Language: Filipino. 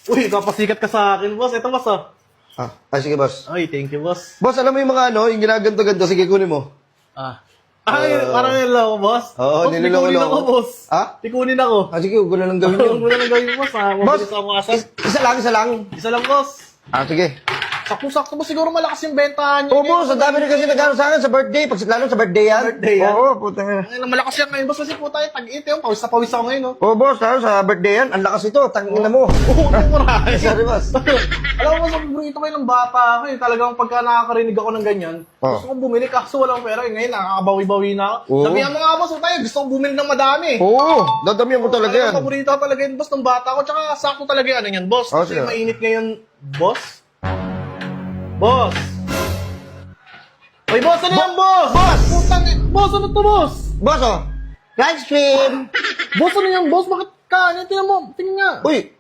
Uy, napasikat ka sa akin, boss. Ito, boss, ah. Sige, boss. Ay, thank you, boss. Boss, alam mo yung mga yung ginaganto-ganto. Sige, kunin mo. Ay, parang niloloko, boss. Oo, Boss, niloloko tikunin ako, boss. Tikunin ako. Sige, huwag ko na lang gawin yun. Huwag mo na lang gawin, boss, ha? Boss, Mabilis ako asal. isa lang. Isa lang, boss. Sige. Sakto-sakto, boss. Siguro malakas yung bentahan niyo. Boss, ang dami rin kasi nagano sa akin sa birthday. Lalo sa birthday yan. Birthday yan? Oo, puta. Ay, malakas yan ngayon, boss. Kasi po tayo, tag-it yun. Pawis na pawis ako ngayon, no? Boss, sa birthday yan. Ang lakas ito. Tangina mo. Oo, murahin. Sorry, boss. Alam mo, sa paborito kayo ng bata ako, eh. Talagang pagka nakakarinig ako ng ganyan, gusto kong bumili kaso walang pera. Ngayon, nakakabawi-bawi na ako. Sabihan mo nga, boss, tayo. Gusto kong bumili ng madami. Oo, dadamihan ko talaga yan. Paborito ko talaga yun, boss, ng bata ko. Tsaka sakto talaga yung ano yan, boss. Kasi sige. mainit ngayon, boss. Boss! Uy, boss, ano yan, boss? Boss! Putang, boss, ano to, boss? Boss, live stream. Boss, ano yan, boss? Bakit ka? Tingnan mo, tingnan nga. Uy,